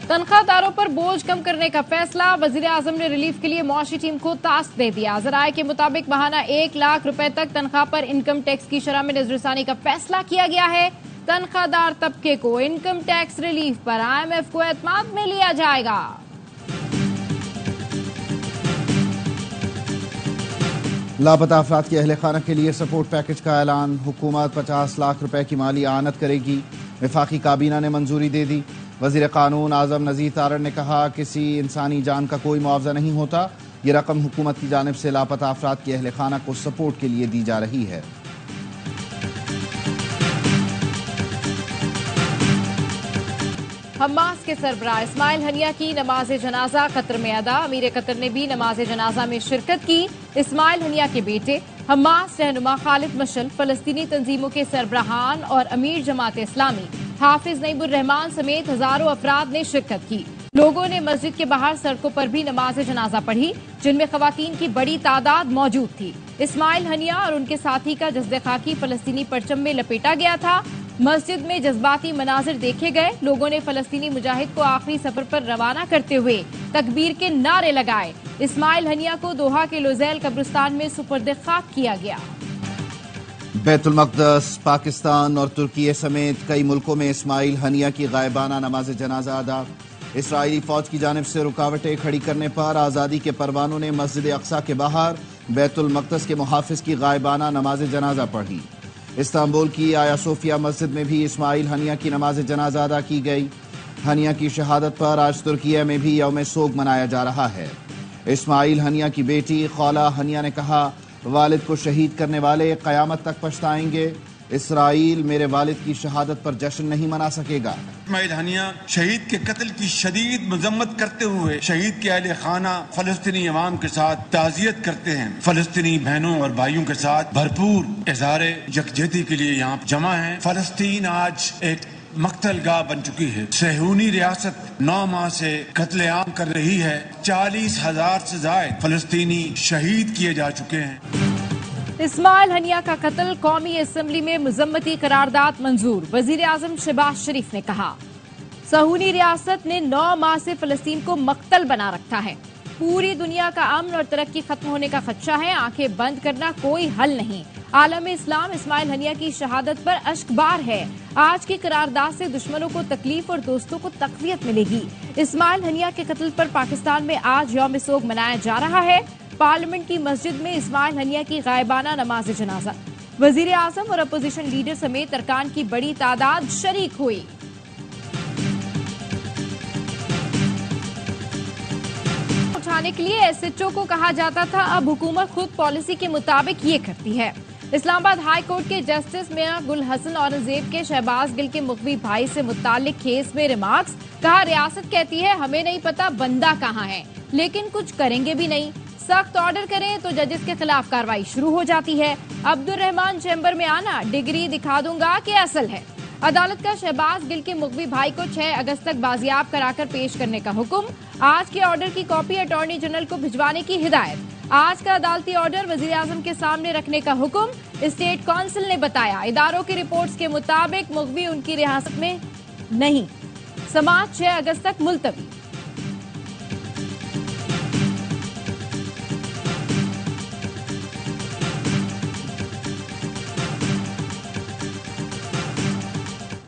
तनख्वाह दारों पर बोझ कम करने का फैसला। वजीर आजम ने रिलीफ के लिए मुआशी टीम को टास्क दे दिया। ज़राए के मुताबिक माहाना 1 लाख रुपए तक तनख्वाह पर इनकम टैक्स की शरह में नजरसानी का फैसला किया गया है। तनख्वाहदार तबके को इनकम टैक्स रिलीफ पर IMF को एतमाद में लिया जाएगा। लापता अफराद के अहले खाना के लिए सपोर्ट पैकेज का ऐलान। हुकूमत 50 लाख रुपए की माली आनत करेगी। वफाकी काबीना ने मंजूरी दे दी। वजीर कानून आजम नज़ीर तारड़ ने कहा, किसी इंसानी जान का कोई मुआवजा नहीं होता। ये रकम हुकूमत की जानिब से लापता अफराद के अहले खाना को सपोर्ट के लिए दी जा रही है। हमास के सरबराह इस्माइल हनिया की नमाज जनाजा कतर में अदा। अमीर कतर ने भी नमाज जनाजा में शिरकत की। इस्माइल हनिया के बेटे हमास रहनुमा खालिद मशल, फलस्तीनी तंजीमों के सरबराहान और अमीर जमात इस्लामी हाफिज नईबुर रहमान समेत हजारों अफराद ने शिरकत की। लोगों ने मस्जिद के बाहर सड़कों पर भी नमाज जनाजा पढ़ी, जिनमें खवातीन की बड़ी तादाद मौजूद थी। इस्माइल हनिया और उनके साथी का जज्दे खाकी फलस्तीनी परचम में लपेटा गया था। मस्जिद में जज्बाती मनाजिर देखे गए। लोगों ने फलस्तीनी मुजाहिद को आखिरी सफर पर रवाना करते हुए तकबीर के नारे लगाए। इस्माइल हनिया को दोहा के लोज़ैल कब्रिस्तान में सुपर्द खाक किया गया। बैतुल मक़दस, पाकिस्तान और तुर्की समेत कई मुल्कों में इस्माइल हनिया की गायबाना नमाज जनाजा अदा। इसराइली फौज की जानिब से रुकावटें खड़ी करने पर आज़ादी के परवानों ने मस्जिद अक्सा के बाहर बैतुल मक़दस के मुहाफिज की गायबाना नमाज जनाजा पढ़ी। इस्तांबुल की आया सोफिया मस्जिद में भी इस्माइल हनिया की नमाज जनाजा अदा की गई। हनिया की शहादत पर आज तुर्की में भी यौम सोग मनाया जा रहा है। इस्माइल हनिया की बेटी खौला हनिया ने कहा, वालिद को शहीद करने वाले क़यामत तक पछताएंगे। इसराइल मेरे वालिद की शहादत पर जश्न नहीं मना सकेगा। इस्माइल हनिया शहीद के कत्ल की शदीद मजम्मत करते हुए शहीद के अहले खाना फलस्तीनी अवाम के साथ ताज़ियत करते हैं। फलस्तीनी बहनों और भाइयों के साथ भरपूर इज़हार यकजहती के लिए यहाँ जमा है। फलस्तीन आज एक मक्तल गाह बन चुकी है। सहूनी रियासत 9 माह से कत्लेआम कर रही है। 40,000 से ज्यादा फलस्तीनी शहीद किए जा चुके हैं। इस्माइल हनिया का कत्ल कौमी असम्बली में मुजम्मती करारदाद मंजूर। वजीर आजम शहबाज शरीफ ने कहा, सहूनी रियासत ने 9 माह से फलस्तीन को मक्तल बना रखा है। पूरी दुनिया का अमन और तरक्की खत्म होने का खदशा है। आंखें बंद करना कोई हल नहीं। आलम इस्लाम इस्माइल हनिया की शहादत पर अश्कबार है। आज की करारदाद से दुश्मनों को तकलीफ और दोस्तों को तक़वियत मिलेगी। इस्माइल हनिया के कत्ल पर पाकिस्तान में आज यौम सोग मनाया जा रहा है। पार्लियामेंट की मस्जिद में इस्माइल हनिया की गायबाना नमाज जनाजा। वजीर आजम और अपोजिशन लीडर समेत अरकान की बड़ी तादाद शरीक हुई। उठाने के लिए SHO को कहा जाता था, अब हुकूमत खुद पॉलिसी के मुताबिक ये करती है। इस्लामाबाद हाई कोर्ट के जस्टिस मियां गुल हसन औरंगजेब के शहबाज गिल के मुखबी भाई से मुतालिक केस में रिमार्क्स। कहा, रियासत कहती है हमें नहीं पता बंदा कहाँ है, लेकिन कुछ करेंगे भी नहीं। सख्त ऑर्डर करें तो जजेस के खिलाफ कार्रवाई शुरू हो जाती है। अब्दुल रहमान चैम्बर में आना, डिग्री दिखा दूंगा कि असल है। अदालत का शहबाज गिल के मुखबी भाई को 6 अगस्त तक बाजियाब कराकर पेश करने का हुक्म। आज के ऑर्डर की कॉपी अटॉर्नी जनरल को भिजवाने की हिदायत। आज का अदालती ऑर्डर वजीर आजम के सामने रखने का हुक्म। स्टेट काउंसिल ने बताया, इदारों की रिपोर्ट्स के मुताबिक मुखबी उनकी रियासत में नहीं। समाअत 6 अगस्त तक मुलतवी।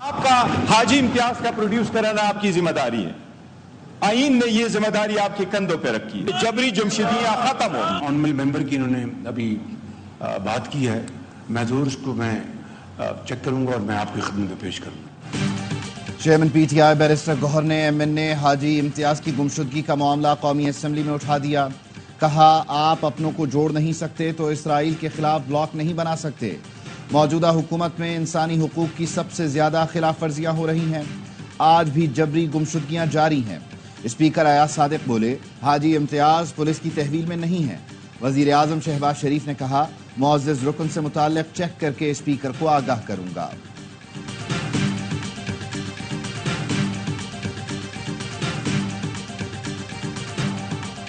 आपका हाजी इम्तियाज का प्रोड्यूस कराना आपकी जिम्मेदारी है। आईन ने ये जिम्मेदारी आपके कंधों पे रखी है। जबरी जमशेदियां खत्म हो। ऑनरेबल मेंबर की इन्होंने अभी बात की है, मैं जरूर उसको मैं चेक करूंगा और मैं आपकी खिदमत में पेश करूंगा। चेयरमैन PTI बैरिस्टर गौहर ने MN ने हाजी इम्तियाज की गुमशुदगी का मामला कौमी असम्बली में उठा दिया। कहा, आप अपनों को जोड़ नहीं सकते तो इसराइल के खिलाफ ब्लॉक नहीं बना सकते। मौजूदा हुकूमत में इंसानी हुकूक की सबसे ज्यादा खिलाफ वर्जियां हो रही हैं। आज भी जबरी गुमशुदगियां जारी हैं। स्पीकर अयाज सादिक बोले, हाजी इम्तियाज पुलिस की तहवील में नहीं है। वजीर आजम शहबाज शरीफ ने कहा, मुअज़्ज़ज़ रुकन से मुताल्लिक चेक करके स्पीकर को आगाह करूंगा।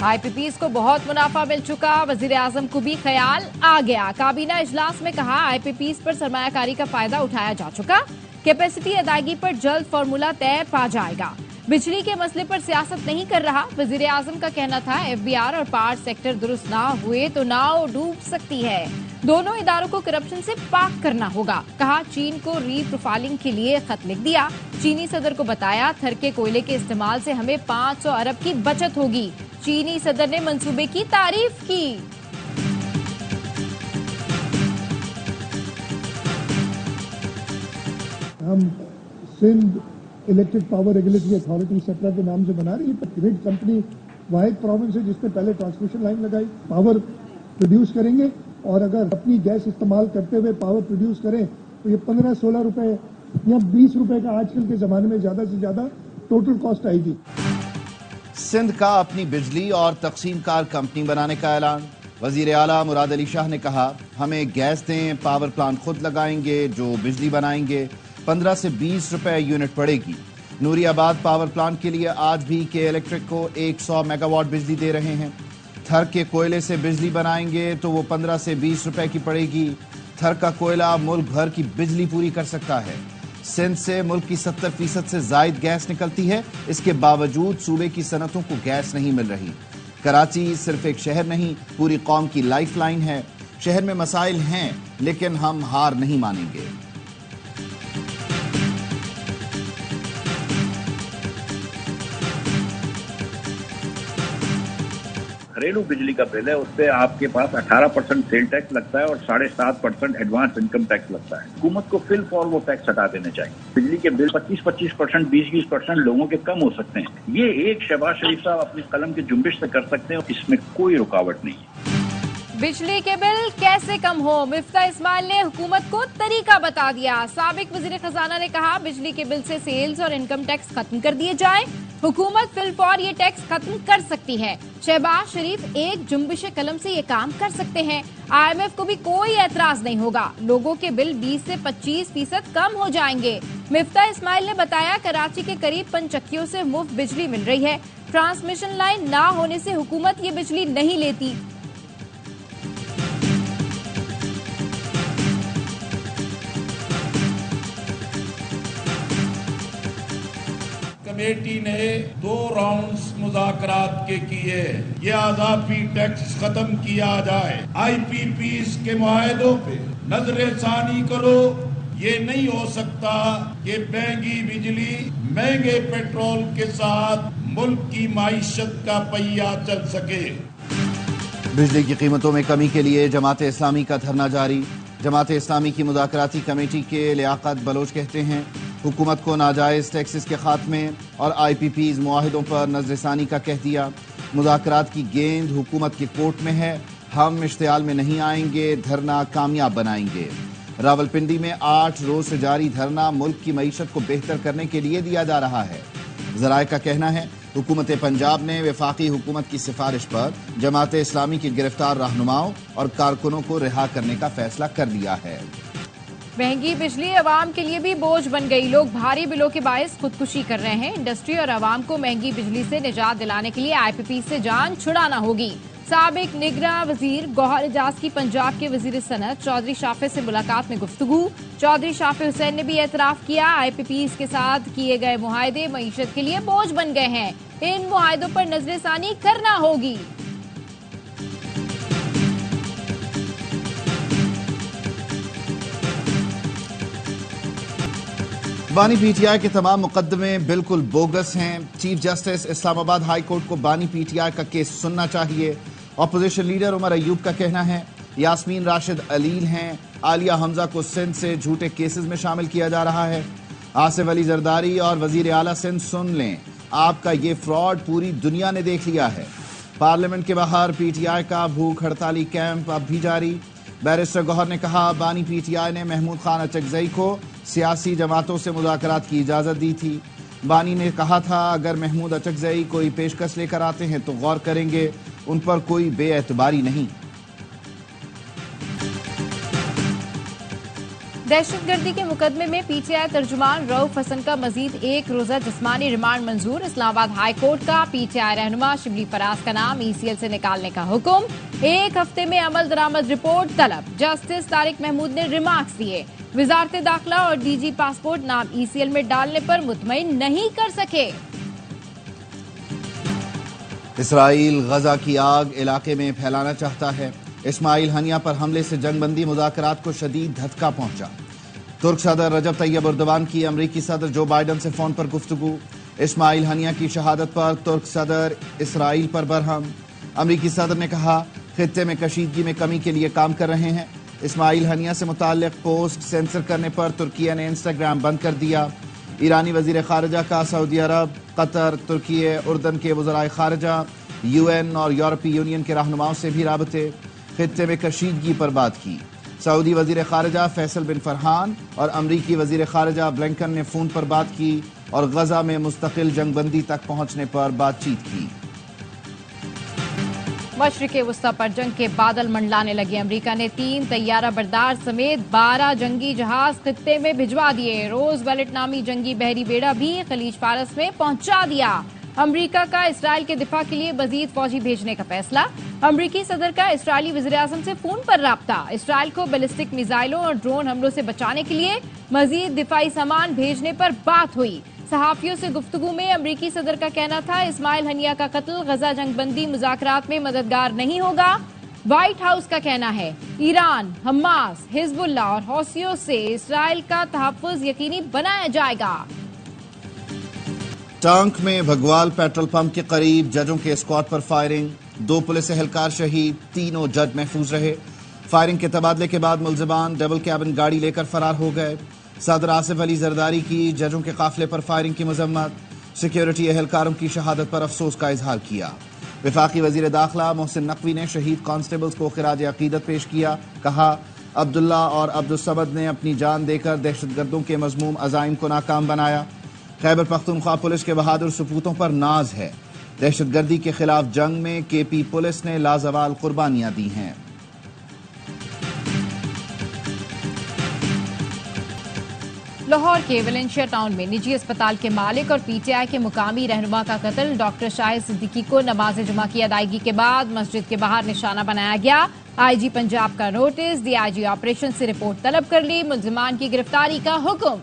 IPPs को बहुत मुनाफा मिल चुका, वजीर आजम को भी ख्याल आ गया। काबीना इजलास में कहा, IPPs पर सरमायाकारी का फायदा उठाया जा चुका। कैपेसिटी अदायगी पर जल्द फॉर्मूला तय पा जाएगा। बिजली के मसले पर सियासत नहीं कर रहा। वजीर आजम का कहना था FBR और पावर सेक्टर दुरुस्त ना हुए तो नाव डूब सकती है। दोनों इदारों को करप्शन से पाक करना होगा। कहा चीन को रीप्रोफाइलिंग के लिए खत लिख दिया। चीनी सदर को बताया थर के कोयले के इस्तेमाल से हमें 500 अरब की बचत होगी। चीनी सदर ने मंसूबे की तारीफ की। हम Sindh electric power regulatory authority SEPRA के नाम से बना रही है। ग्रिड कंपनी वाहिद प्रोविंस है जिसने पहले ट्रांसमिशन लाइन लगाई। पावर प्रोड्यूस करेंगे और अगर अपनी गैस इस्तेमाल करते हुए पावर प्रोड्यूस करें तो ये 15-16 रुपए या 20 रुपए का आजकल के जमाने में ज्यादा से ज्यादा टोटल कॉस्ट आएगी। सिंध का अपनी बिजली और तकसीम कार कंपनी बनाने का ऐलान। वजीर आला मुराद अली शाह ने कहा हमें गैस दें, पावर प्लांट खुद लगाएंगे, जो बिजली बनाएंगे 15 से 20 रुपए यूनिट पड़ेगी। नूरियाबाद पावर प्लांट के लिए आज भी के इलेक्ट्रिक को 100 मेगावाट बिजली दे रहे हैं। थर के कोयले से बिजली बनाएंगे तो वो 15 से 20 रुपए की पड़ेगी। थर का कोयला मुल्क भर की बिजली पूरी कर सकता है। सिंध से मुल्क की 70% से जायद गैस निकलती है। इसके बावजूद सूबे की सनतों को गैस नहीं मिल रही। कराची सिर्फ एक शहर नहीं, पूरी कौम की लाइफ लाइन है। शहर में मसाइल हैं लेकिन हम हार नहीं मानेंगे। घरेलू बिजली का बिल है, उस पर आपके पास 18% सेल टैक्स लगता है और 7.5% एडवांस इनकम टैक्स लगता है। हुकूमत को फिल फॉर वो टैक्स हटा देने चाहिए। बिजली के बिल 25%, 20% लोगों के कम हो सकते हैं। ये एक शहबाज शरीफ साहब अपनी कलम की जुम्बिश से कर सकते हैं, इसमें कोई रुकावट नहीं है। बिजली के बिल कैसे कम हो, मिफ्ता इस्माइल ने हुकूमत को तरीका बता दिया। साबिक वजीर खजाना ने कहा बिजली के बिल से सेल्स और इनकम टैक्स खत्म कर दिए जाए। हुकूमत फिलफौर ये टैक्स खत्म कर सकती है। शहबाज शरीफ एक जुम्बिश कलम से ये काम कर सकते हैं। IMF को भी कोई एतराज नहीं होगा। लोगों के बिल 20 से 25% कम हो जाएंगे। मिफ्ता इस्माइल ने बताया कराची के करीब पंचक्कियों से मुफ्त बिजली मिल रही है। ट्रांसमिशन लाइन ना होने से हुकूमत ये बिजली नहीं लेती। कमेटी ने 2 राउंड्स मुज़ाकरात के किए। ये आज़ादी टैक्स खत्म किया जाए। IPPs के मुआहदों पे नजरसानी करो। ये नहीं हो सकता कि महंगी बिजली, महंगे पेट्रोल के साथ मुल्क की माइशत का पहिया चल सके। बिजली की कीमतों में कमी के लिए जमात इस्लामी का धरना जारी। जमात इस्लामी की मुज़ाकराती कमेटी के लियाकत बलोच कहते हैं हुकूमत को नाजायज टैक्सेस के खात्मे और IPPs मुआहिदों पर नजरसानी का कह दिया। मुज़ाकरात की गेंद हुकूमत के कोर्ट में है। हम इश्तियाल में नहीं आएंगे, धरना कामयाब बनाएंगे। रावलपिंडी में 8 रोज से जारी धरना मुल्क की मईशत को बेहतर करने के लिए दिया जा रहा है। ज़राए का कहना है हुकूमत पंजाब ने वफाकी हुकूमत की सिफारिश पर जमात इस्लामी के गिरफ्तार रहनुमाओं और कारकुनों को रिहा करने का फैसला कर लिया है। महंगी बिजली अवाम के लिए भी बोझ बन गई। लोग भारी बिलों के बायस खुदकुशी कर रहे हैं। इंडस्ट्री और अवाम को महंगी बिजली से निजात दिलाने के लिए IPP से जान छुड़ाना होगी। साबिक निगरां वजीर गौहर एजाज की पंजाब के वजीर सनत चौधरी शाफे से मुलाकात में गुफ्तगू। चौधरी शाफे हुसैन ने भी एतराफ किया IPPs के साथ किए गए मुआहदे मईशत के लिए बोझ बन गए हैं। इन मुआहदों पर नजरसानी करना होगी। बानी PTI के तमाम मुकदमे बिल्कुल बोगस हैं। Chief justice Islamabad high court को बानी PTI का केस सुनना चाहिए। अपोजिशन लीडर उमर अयूब का कहना है यास्मीन राशिद अलील हैं। आलिया हमजा को सिंध से झूठे केसेस में शामिल किया जा रहा है। आसिफ अली जरदारी और वजीर आला सिंध सुन लें, आपका ये फ्रॉड पूरी दुनिया ने देख लिया है। पार्लियामेंट के बाहर PTI का भूख हड़ताली कैंप अब भी जारी। बैरिस्टर गौहर ने कहा बानी PTI ने महमूद खान अचकजई को सियासी जमातों से मुज़ाकरात की इजाज़त दी थी। बानी ने कहा था अगर महमूद अचकजई कोई पेशकश लेकर आते हैं तो गौर करेंगे, उन पर कोई बेएतबारी नहीं। दहशतगर्दी के मुकदमे में PTI तर्जुमान रऊफ हसन का मजीद 1 रोजा जिस्मानी रिमांड मंजूर। इस्लामाबाद हाई कोर्ट का PTI रहनुमा शिबली फराज का नाम ECL से निकालने का हुक्म। 1 हफ्ते में अमल दरामद रिपोर्ट तलब। जस्टिस तारिक महमूद ने रिमार्क्स दिए। वजारत दाखिला और डीजी पासपोर्ट नाम ECL में डालने पर मुतमईन नहीं कर सके। इसराइल गजा की आग इलाके में फैलाना चाहता है। इस्माइल हनिया पर हमले से जंगबंदी मुज़ाकरात को शदीद धक्का पहुंचा। तुर्क सदर रजब तैयब एर्दोगान की अमरीकी सदर जो बाइडन से फोन पर गुफ्तगू। इस्माइल हनिया की शहादत पर तुर्क सदर इसराइल पर बरहम। अमरीकी सदर ने कहा खित्ते में कशीदगी में कमी के लिए काम कर रहे हैं। इस्माइल हनिया से मुताल्लिक पोस्ट सेंसर करने पर तुर्की ने इंस्टाग्राम बंद कर दिया। ईरानी वजीर खारजा का सऊदी अरब, कतर, तुर्की, उर्दन के वज़राए खारजा, UN और यूरोपीय यूनियन के रहनुमाओं से भी राबते। खित्ते में कशीदगी पर बात की। सऊदी वजीर खारजा फैसल बिन फरहान और अमरीकी वजीर खारजा ब्लिंकन ने फोन पर बात की और गजा में मुस्तकिल जंगबंदी तक पहुंचने पर बातचीत की। मशरिक़े वुस्ता पर जंग के बादल मंडलाने लगे। अमेरिका ने 3 तैयारा बरदार समेत 12 जंगी जहाज खित्ते में भिजवा दिए। रोज वेलेट नामी जंगी बहरी बेड़ा भी खलीज फारस में पहुंचा दिया। अमेरिका का इसराइल के दिफा के लिए मजीद फौजी भेजने का फैसला। अमरीकी सदर का इसराइली वज़ीर-ए-आज़म से फोन पर राब्ता। इसराइल को बैलिस्टिक मिसाइलों और ड्रोन हमलों से बचाने के लिए मजीद दिफाई सामान भेजने पर बात हुई। सहाफियों से गुफ्तगू में अमरीकी सदर का कहना था इस्माइल हनिया का कत्ल गजा जंगबंदी मुज़ाकरात में मददगार नहीं होगा। व्हाइट हाउस का कहना है ईरान, हमास, हिजबुल्लाह और हौसियों से इसराइल का तहफ़्फ़ुज़ यकीनी बनाया जाएगा। टांक में भगवाल पेट्रोल पंप के करीब जजों के स्क्वाड पर फायरिंग। 2 पुलिस एहलकार शहीद, 3 जज महफूज रहे। फायरिंग के तबादले के बाद मुलजिमान डबल कैबिन गाड़ी लेकर फरार हो गए। सदर आसिफ अली जरदारी की जजों के काफिले पर फायरिंग की मजम्मत। सिक्योरिटी एहलकारों की शहादत पर अफसोस का इजहार किया। वफाकी वजीर दाखिला मोहसिन नकवी ने शहीद कांस्टेबल्स को खिराज अकीदत पेश किया। कहा अब्दुल्ला और अब्दुस्समद ने अपनी जान देकर दहशतगर्दों के मजमूम अजाइम को नाकाम बनाया। खैबर पख्तूनख्वा पुलिस के बहादुर सपूतों पर नाज है। दहशतगर्दी के खिलाफ जंग में KP पुलिस ने लाजवाल कुर्बानियां दी हैं। लाहौर के वेलेंशिया टाउन में निजी अस्पताल के मालिक और PTI के मुकामी रहनुमा का कत्ल। डॉक्टर शाहिद सिद्दीकी को नमाज जुमा की अदायगी के बाद मस्जिद के बाहर निशाना बनाया गया। IG पंजाब का नोटिस, DIG ऑपरेशन से रिपोर्ट तलब कर ली। मुलजिमान की गिरफ्तारी का हुक्म।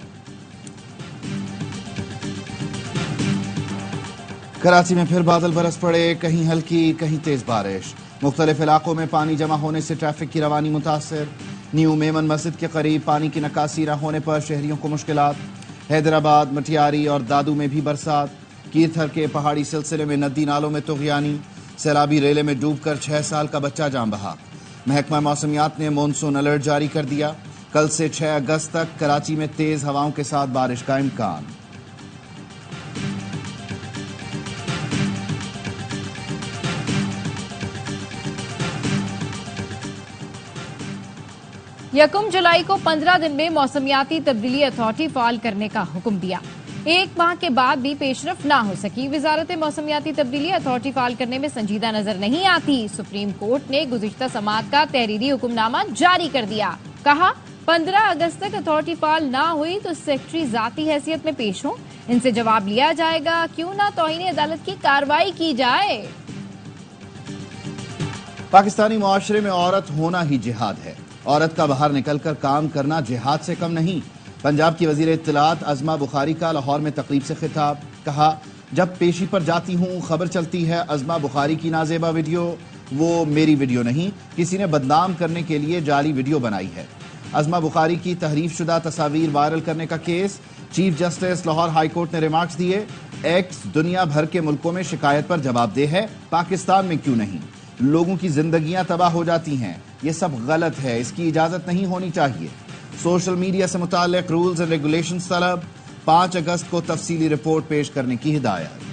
कराची में फिर बादल बरस पड़े, कहीं हल्की कहीं तेज बारिश। मुख्तलिफ इलाकों में पानी जमा होने से ट्रैफिक की रवानी मुतासर। न्यू मेमन मस्जिद के करीब पानी की निकासी न होने पर शहरियों को मुश्किलात। हैदराबाद, मटियारी और दादू में भी बरसात। कीरथर के पहाड़ी सिलसिले में नदी नालों में तुग़यानी। सैलाबी रेले में डूबकर 6 साल का बच्चा जान बहा। महकमा मौसमियात ने मॉनसून अलर्ट जारी कर दिया। कल से 6 अगस्त तक कराची में तेज हवाओं के साथ बारिश का इम्कान। यकम जुलाई को 15 दिन में मौसमियाती तब्दीली अथॉरिटी फाल करने का हुक्म दिया। 1 माह के बाद भी पेशरफ ना हो सकी। वजारत मौसमियाती तब्दीली अथॉरिटी फाल करने में संजीदा नजर नहीं आती। सुप्रीम कोर्ट ने गुज़िश्ता समात का तहरीरी हुक्मनामा जारी कर दिया। कहा 15 अगस्त तक अथॉरिटी फाल ना हुई तो सेक्रेटरी जाती हैसियत में पेश हो, इनसे जवाब लिया जाएगा। क्यों ना तौहीन अदालत की कार्रवाई की जाए। पाकिस्तानी मुआशरे में औरत होना ही जिहाद है। औरत का बाहर निकलकर काम करना जिहाद से कम नहीं। पंजाब की वजीर इत्तलात अज़मा बुखारी का लाहौर में तकरीब से खिताब। कहा जब पेशी पर जाती हूँ खबर चलती है अज़मा बुखारी की नाजेबा वीडियो, वो मेरी वीडियो नहीं, किसी ने बदनाम करने के लिए जाली वीडियो बनाई है। अज़मा बुखारी की तहरीफ शुदा तस्वीर वायरल करने का case. Chief justice Lahore high court ने रिमार्क्स दिए। एक्स दुनिया भर के मुल्कों में शिकायत पर जवाबदेह है, पाकिस्तान में क्यों नहीं। लोगों की जिंदगियां तबाह हो जाती हैं, ये सब गलत है, इसकी इजाजत नहीं होनी चाहिए। सोशल मीडिया से मुताल्लिक रूल्स एंड रेगुलेशंस तलब। 5 अगस्त को तफसीली रिपोर्ट पेश करने की हिदायत।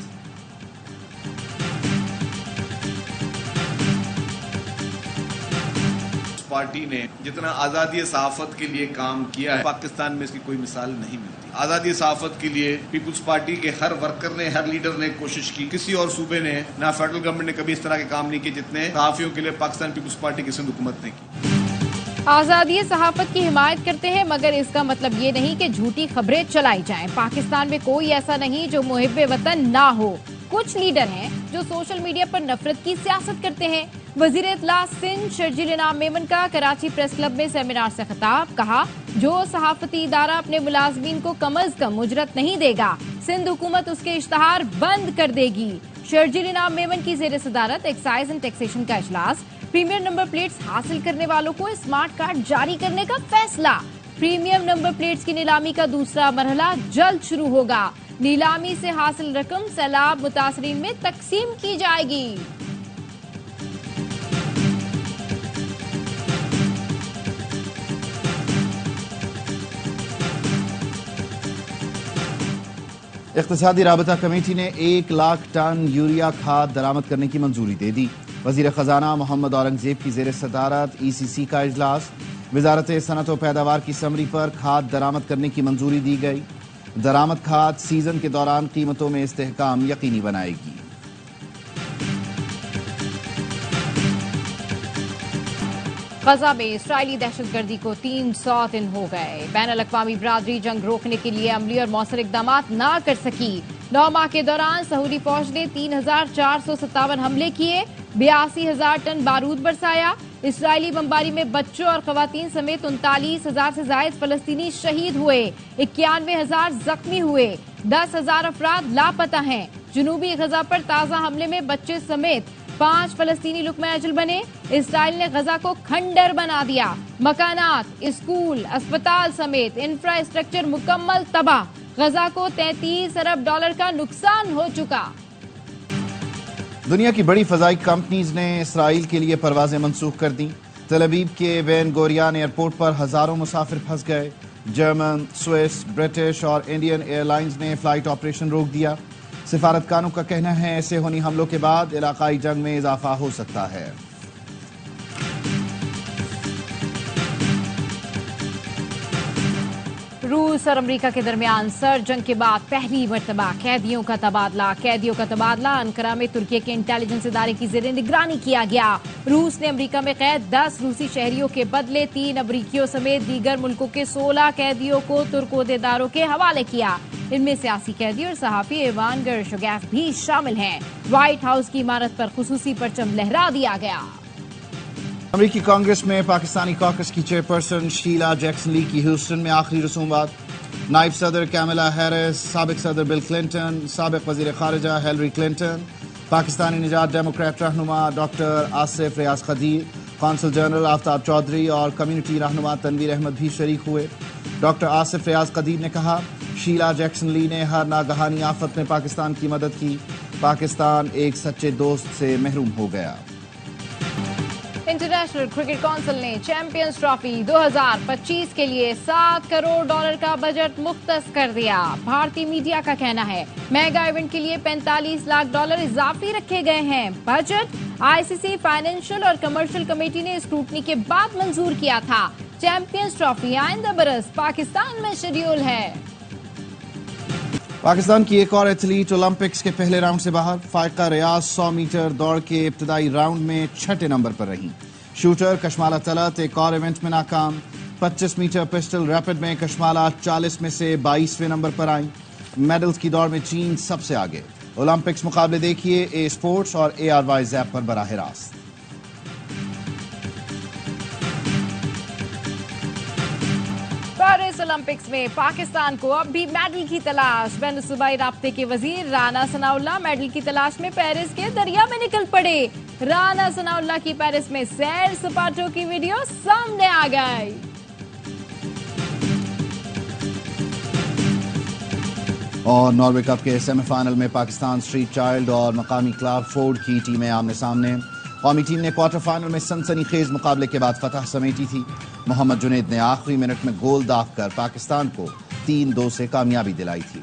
पार्टी ने जितना आज़ादी सहाफत के लिए काम किया है, पाकिस्तान में इसकी कोई मिसाल नहीं मिलती। आज़ादी सहाफत के लिए पीपुल्स पार्टी के हर वर्कर ने, हर लीडर ने कोशिश की। किसी और सूबे ने, ना फेडरल गवर्नमेंट ने कभी इस तरह के काम नहीं किए जितने सहाफियों के लिए पाकिस्तान पीपुल्स पार्टी की सिंध हुकूमत ने की। आज़ादी सहाफत की हिमायत करते हैं, मगर इसका मतलब ये नहीं कि झूठी खबरें चलाई जाएं। पाकिस्तान में कोई ऐसा नहीं जो मुहिब्बे वतन ना हो। कुछ लीडर हैं जो सोशल मीडिया पर नफरत की सियासत करते हैं। وزیر اطلاع سندھ شرجیل انعام میمن کا کراچی پریس کلب میں سیمینار سے خطاب، کہا جو صحافتی ادارہ اپنے ملازمین کو کم از کم اجرت نہیں دے گا سندھ حکومت اس کے اشتہار بند کر دے گی۔ شرجیل انعام میمن کی زیر صدارت ایکسائز اینڈ ٹیکسیشن کا اجلاس، پریمیر نمبر پلیٹس حاصل کرنے والوں کو اسمارٹ کارڈ جاری کرنے کا فیصلہ، پریمیم نمبر پلیٹس کی نیلامی کا دوسرا مرحلہ جلد شروع ہوگا، نیلامی سے حاصل رقم سیلاب متاثرین میں تقسیم کی جائے گی۔ اقتصادی رابطہ کمیٹی نے 1 لاکھ ٹن یوریا کھاد درآمد کرنے کی منظوری دے دی۔ وزیر خزانہ محمد اورنگزیب کی زیر صدارت ECC کا اجلاس، وزارت صنعت و پیداوار کی سمری پر کھاد درآمد کرنے کی منظوری دی گئی۔ درآمد کھاد سیزن کے دوران قیمتوں میں استحکام یقینی بنائے گی۔ غزہ میں اسرائیلی دہشت گردی کو 300 دن ہو گئے، بین الاقوامی برادری جنگ روکنے کے لیے عملی اور مؤثر اقدامات نہ کر سکی۔ 9 ماہ کے دوران سعودی فوج نے 3457 حملے کیے، 82,000 ٹن بارود برسایا۔ اسرائیلی بمباری میں بچوں اور خواتین سمیت 39,000 سے زائد فلسطینی شہید ہوئے، 91,000 زخمی ہوئے، 10,000 افراد لاپتہ ہیں۔ جنوبی غزہ پر تازہ حملے میں بچے سمیت 5 فلسطینی لقمہ اجل بنے۔ اسرائیل نے غزہ کو کھنڈر بنا دیا، مکانات، اسکول، اسپتال سمیت انفراسٹرکچر مکمل تباہ۔ غزہ کو $33 ارب کا نقصان ہو چکا۔ دنیا کی بڑی فضائی کمپنیز نے اسرائیل کے لیے پروازیں منسوخ کر دیں۔ تل ابیب کے بین گورین ایئرپورٹ پر ہزاروں مسافر پھنس گئے۔ جرمن، سوئس، برٹش اور انڈین ایئر لائنز نے فلائٹ آپریشن روک دیا۔ سفارتکاروں کا کہنا ہے ایسے ہونی حملوں کے بعد علاقائی جنگ میں اضافہ ہو سکتا ہے۔ روس اور امریکہ کے درمیان سرد جنگ کے بعد پہلی مرتبہ قیدیوں کا تبادلہ انقرہ میں ترکی کے انٹیلیجنس ادارے کی زیر نگرانی کیا گیا۔ روس نے امریکہ میں قید 10 روسی شہریوں کے بدلے 3 امریکیوں سمیت دیگر ملکوں کے 16 قیدیوں کو ترک عہدیداروں کے حوالے کیا۔ ان میں سیاسی قیدی اور صحافی ایوان گرشوگیف بھی شامل ہیں۔ وائٹ ہاؤس کی عمارت پر خصوصی پرچم لہرا دیا گیا۔ امریکی کانگریس میں پاکستانی کاکس کی چیئرپرسن شیلا جیکسن لی کی ہیوسٹن میں آخری رسومات۔ نائب صدر کیملا ہیرس، سابق صدر بل کلنٹن، سابق وزیر خارجہ ہیلری کلنٹن، پاکستانی نژاد ڈیموکریٹ رہنما ڈاکٹر آصف ریاض قدیر، قونصل جنرل آفتاب چودھری اور کمیونٹی رہنما تنویر احمد بھی شریک ہوئے۔ ڈاکٹر آصف ریاض قدیر نے کہا شیلا جیکسن لی نے ہر ناگہانی آفت میں پاکستان کی مدد کی، پاکستان ایک سچے دوست سے محروم ہو گیا۔ انٹرنیشنل کرکٹ کونسل نے چیمپئنز ٹرافی 2025 کے لیے $7 کروڑ کا بجٹ مختص کر دیا۔ بھارتی میڈیا کا کہنا ہے میگا ایونٹ کے لیے $45 لاکھ اضافی رکھے گئے ہیں۔ بجٹ ICC فائنینشل اور کمرشل کمیٹی نے اسکروٹنی کے بعد منظور کیا تھا۔ چیمپئنز ٹرافی آئندہ برس پاکستان میں شیڈیول ہے۔ پاکستان کی ایک اور ایتھلیٹ اولمپکس کے پہلے راؤنڈ سے باہر۔ فائقہ ریاض 100 میٹر دوڑ کے ابتدائی راؤنڈ میں 6 نمبر پر رہی۔ شوٹر کشمالہ طلعت ایک اور ایونٹ میں ناکام۔ 25 میٹر پسٹل ریپڈ میں کشمالہ 40 میں سے 22ویں نمبر پر آئیں۔ میڈلز کی دوڑ میں چین سب سے آگے۔ اولمپکس مقابلے دیکھیے اے اسپورٹس اور ARY زیپ پر براہ راست۔ پیرس اولمپکس میں پاکستان کو اب بھی میڈل کی تلاش۔ بین الصوبائی رابطے کے وزیر رانا ثناءاللہ میڈل کی تلاش میں پیرس کے دریا میں نکل پڑے۔ رانا ثناءاللہ کی پیرس میں سیر سپاٹوں کی ویڈیو سامنے آ گئی۔ اور ناروے کپ کے سیمی فائنل میں پاکستان اسٹریٹ چائلڈ اور مقامی کلب فورڈ کی ٹیمیں آمنے سامنے۔ قومی ٹیم نے کوارٹر فائنل میں سنسنی خیز مقابلے کے بعد فتح سمیٹی تھی۔ محمد جنید نے آخری منٹ میں گول داغ کر پاکستان کو 3-2 سے کامیابی دلائی تھی۔